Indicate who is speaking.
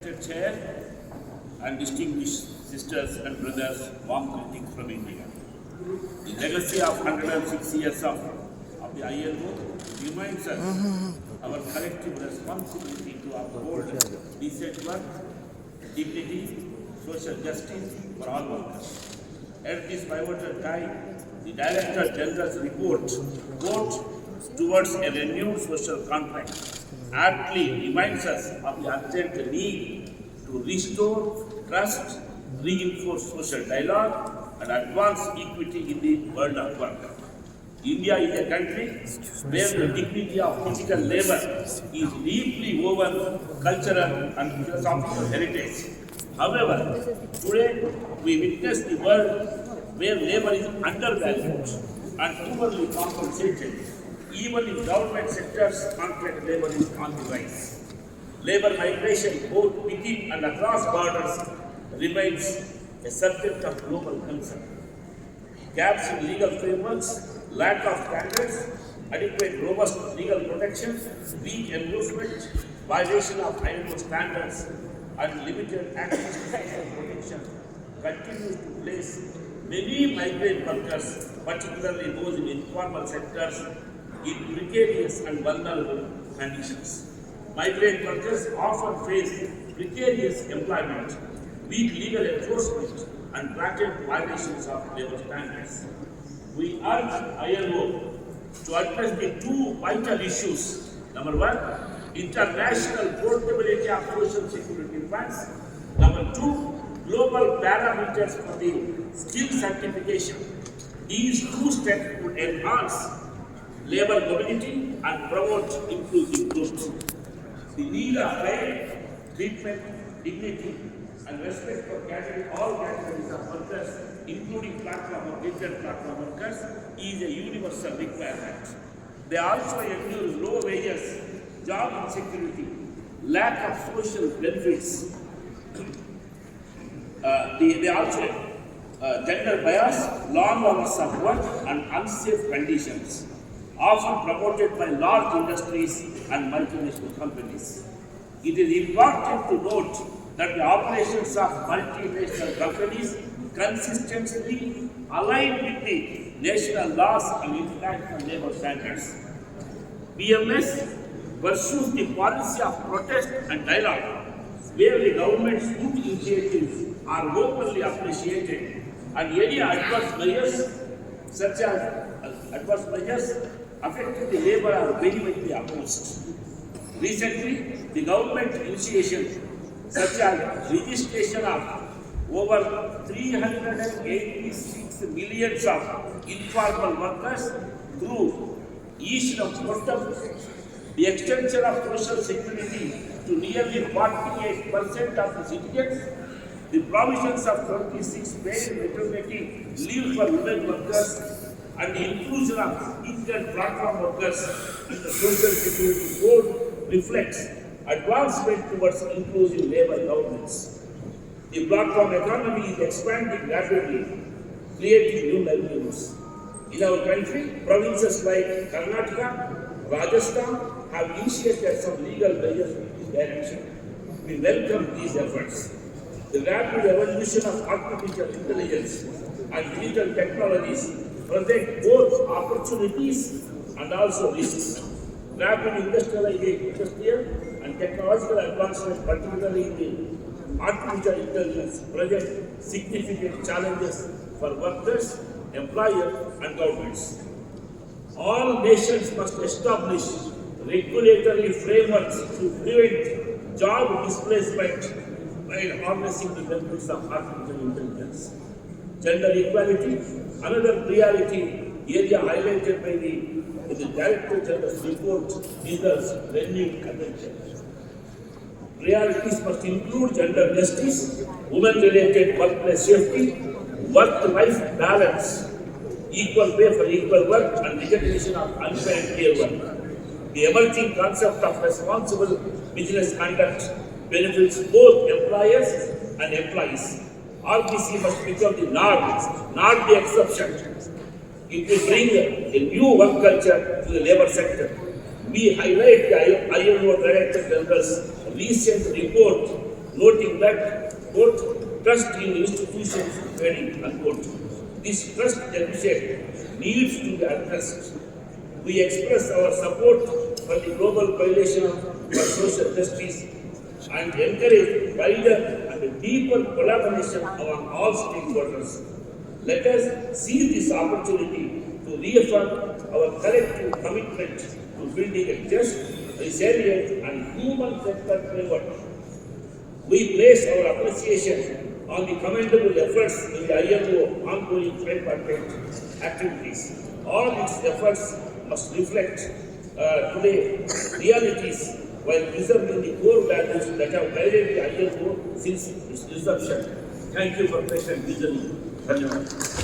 Speaker 1: Chair and distinguished sisters and brothers, warm greetings from India. The legacy of 106 years of the ILO reminds us our collective responsibility to uphold decent work, dignity, social justice for all workers. At this pivotal time, the Director General's report, quote, towards a renewed social contract, aptly reminds us of the urgent need to restore trust, reinforce social dialogue, and advance equity in the world of work. India is a country where the dignity of physical labor is deeply woven cultural and philosophical heritage. However, today we witness the world where labor is undervalued and poorly compensated. Even in government sectors, contract labor is on the rise. Labor migration, both within and across borders, remains a subject of global concern. Gaps in legal frameworks, lack of standards, adequate robust legal protection, weak enforcement, violation of ILO standards, and limited access to social protection continues to place many migrant workers, particularly those in informal sectors, in precarious and vulnerable conditions. Migrant workers often face precarious employment, weak legal enforcement, and blatant violations of labor standards. We urge ILO to address the two vital issues. Number one, international portability of social security funds. Number two, global parameters for the skill certification. These two steps would enhance labor mobility and promote inclusive growth. The need of fair treatment, dignity, and respect for all categories of workers, including platform or different platform workers, is a universal requirement. They also endure low wages, job insecurity, lack of social benefits. They also gender bias, long hours of work, and unsafe conditions, often promoted by large industries and multinational companies. It is important to note that the operations of multinational companies consistently align with the national laws and international labor standards. BMS pursues the policy of protest and dialogue, where the government's good initiatives are openly appreciated, and any adverse measures, such as adverse measures affecting the labor, are very much opposed. Recently, the government initiation, such as registration of over 386 millions of informal workers through e-shriram portal, the extension of social security to nearly 48% of the citizens, the provisions of 26 paid maternity leave for women workers, and the inclusion of equal platform workers in the Social Security Code reflects advancement towards inclusive labor governance. The platform economy is expanding rapidly, creating new livelihoods. In our country, provinces like Karnataka, Rajasthan have initiated some legal measures in this direction. We welcome these efforts. The rapid evolution of artificial intelligence and digital technologies present both opportunities and also risks. Rapid industrial and technological advancement, particularly in the artificial intelligence, present significant challenges for workers, employers, and governments. All nations must establish regulatory frameworks to prevent job displacement while harnessing the benefits of artificial intelligence. Gender equality, another priority area highlighted by the Director General's report, deserves renewed attention. Priorities must include gender justice, women-related workplace safety, work-life balance, equal pay for equal work, and recognition of unpaid care work. The emerging concept of responsible business conduct benefits both employers and employees. RBC must become the norm, not the exception. It will bring a new work culture to the labor sector. We highlight the ILO Director General's recent report noting that, quote, trust in institutions is fading, unquote. This trust deficit needs to be addressed. We express our support for the Global Coalition for Social Justice and encourage wider and deeper collaboration among all stakeholders. Let us seize this opportunity to reaffirm our collective commitment to building a just, resilient and human-centered framework. We place our appreciation on the commendable efforts in the ILO ongoing tripartite activities. All its efforts must reflect today realities while preserving the core values that have guided the ILO since its inception. Thank you for patient listening. Dhanyavad.